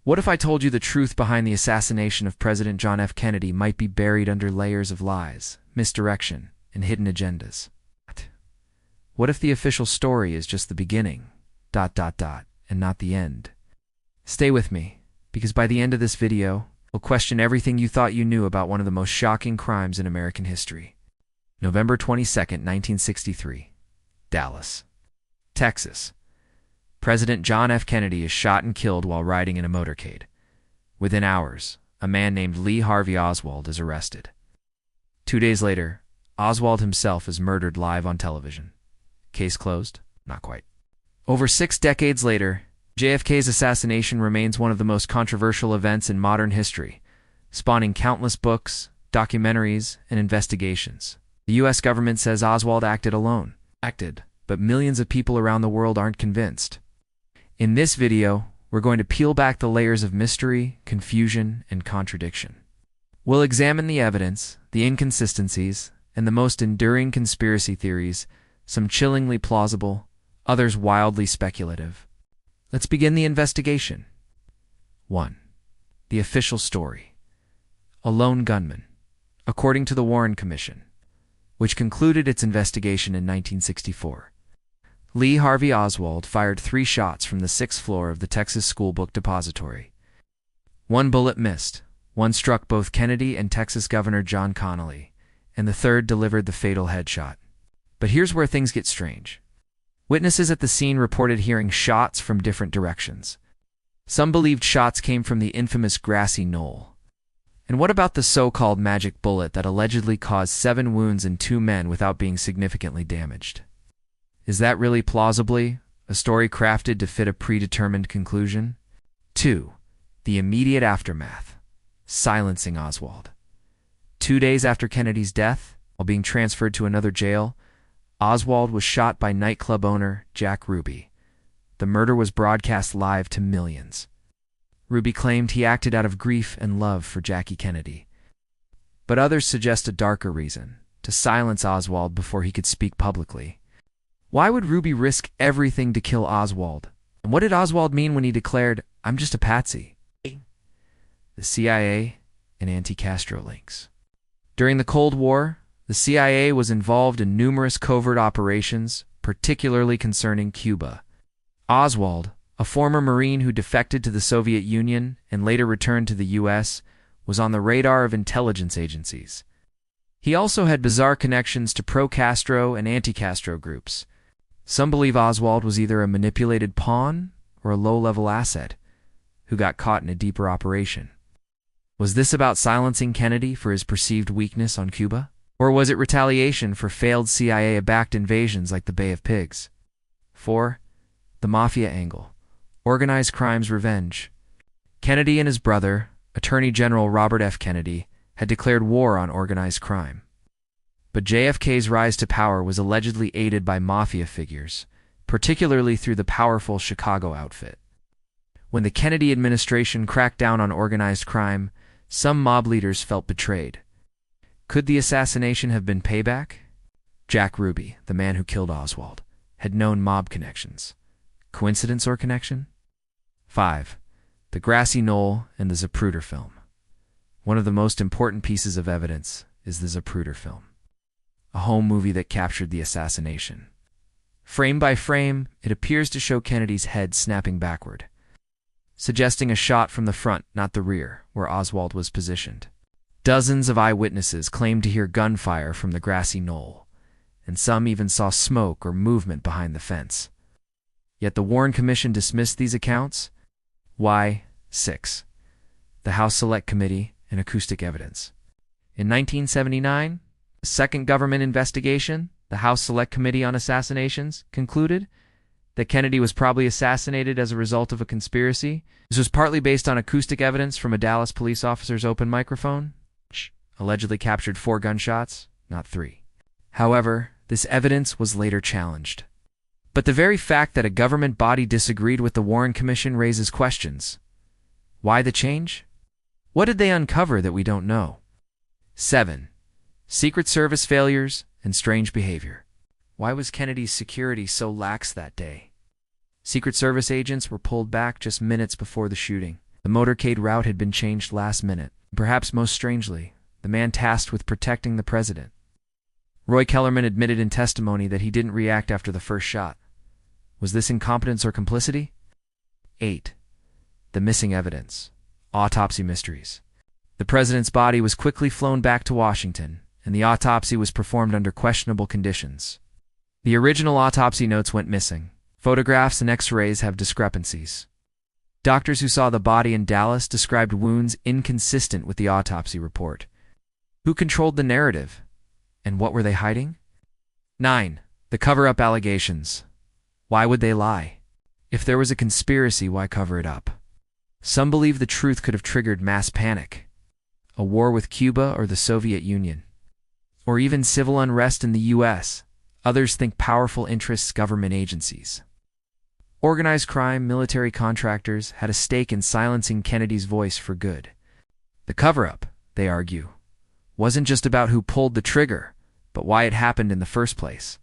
What if I told you the truth behind the assassination of President John F. Kennedy might be buried under layers of lies, misdirection, and hidden agendas? What if the official story is just the beginning, and not the end? Stay with me, because by the end of this video, we'll question everything you thought you knew about one of the most shocking crimes in American history. November 22nd, 1963, Dallas, Texas. President John F. Kennedy is shot and killed while riding in a motorcade. Within hours, a man named Lee Harvey Oswald is arrested. 2 days later, Oswald himself is murdered live on television. Case closed? Not quite. Over 6 decades later, JFK's assassination remains one of the most controversial events in modern history, spawning countless books, documentaries, and investigations. The U.S. government says Oswald acted alone, but millions of people around the world aren't convinced. In this video, we're going to peel back the layers of mystery, confusion, and contradiction. We'll examine the evidence, the inconsistencies, and the most enduring conspiracy theories, some chillingly plausible, others wildly speculative. Let's begin the investigation. 1. The official story. A lone gunman, according to the Warren Commission, which concluded its investigation in 1964. Lee Harvey Oswald fired 3 shots from the 6th floor of the Texas School Book Depository. 1 bullet missed, 1 struck both Kennedy and Texas Governor John Connally, and the 3rd delivered the fatal headshot. But here's where things get strange. Witnesses at the scene reported hearing shots from different directions. Some believed shots came from the infamous grassy knoll. And what about the so-called magic bullet that allegedly caused 7 wounds in 2 men without being significantly damaged? Is that really plausibly a story crafted to fit a predetermined conclusion? 2. The immediate aftermath. Silencing Oswald. 2 days after Kennedy's death, while being transferred to another jail, Oswald was shot by nightclub owner Jack Ruby. The murder was broadcast live to millions. Ruby claimed he acted out of grief and love for Jackie Kennedy. But others suggest a darker reason, to silence Oswald before he could speak publicly. Why would Ruby risk everything to kill Oswald? And what did Oswald mean when he declared, "I'm just a patsy"? The CIA and anti-Castro links. During the Cold War, the CIA was involved in numerous covert operations, particularly concerning Cuba. Oswald, a former Marine who defected to the Soviet Union and later returned to the U.S., was on the radar of intelligence agencies. He also had bizarre connections to pro-Castro and anti-Castro groups. Some believe Oswald was either a manipulated pawn or a low-level asset who got caught in a deeper operation. Was this about silencing Kennedy for his perceived weakness on Cuba? Or was it retaliation for failed CIA-backed invasions like the Bay of Pigs? 4. The Mafia angle. Organized crime's revenge. Kennedy and his brother, Attorney General Robert F. Kennedy, had declared war on organized crime. But JFK's rise to power was allegedly aided by Mafia figures, particularly through the powerful Chicago outfit. When the Kennedy administration cracked down on organized crime, some mob leaders felt betrayed. Could the assassination have been payback? Jack Ruby, the man who killed Oswald, had known mob connections. Coincidence or connection? 5. The Grassy Knoll and the Zapruder film. One of the most important pieces of evidence is the Zapruder film, a home movie that captured the assassination. Frame by frame, it appears to show Kennedy's head snapping backward, suggesting a shot from the front, not the rear, where Oswald was positioned. Dozens of eyewitnesses claimed to hear gunfire from the grassy knoll, and some even saw smoke or movement behind the fence. Yet the Warren Commission dismissed these accounts. Why? 6. The House Select Committee and acoustic evidence. In 1979, the second government investigation, the House Select Committee on Assassinations, concluded that Kennedy was probably assassinated as a result of a conspiracy. This was partly based on acoustic evidence from a Dallas police officer's open microphone, which allegedly captured 4 gunshots, not 3. However, this evidence was later challenged. But the very fact that a government body disagreed with the Warren Commission raises questions. Why the change? What did they uncover that we don't know? 7. Secret Service failures and strange behavior. Why was Kennedy's security so lax that day? Secret Service agents were pulled back just minutes before the shooting. The motorcade route had been changed last minute. Perhaps most strangely, the man tasked with protecting the president. Roy Kellerman admitted in testimony that he didn't react after the first shot. Was this incompetence or complicity? 8. The missing evidence. Autopsy mysteries. The president's body was quickly flown back to Washington, and the autopsy was performed under questionable conditions. The original autopsy notes went missing. Photographs and X-rays have discrepancies. Doctors who saw the body in Dallas described wounds inconsistent with the autopsy report. Who controlled the narrative? And what were they hiding? 9. The cover-up allegations. Why would they lie? If there was a conspiracy, why cover it up? Some believe the truth could have triggered mass panic, a war with Cuba or the Soviet Union, or even civil unrest in the U.S. Others think powerful interests, government agencies. Organized crime, military contractors had a stake in silencing Kennedy's voice for good. The cover-up, they argue, wasn't just about who pulled the trigger, but why it happened in the first place.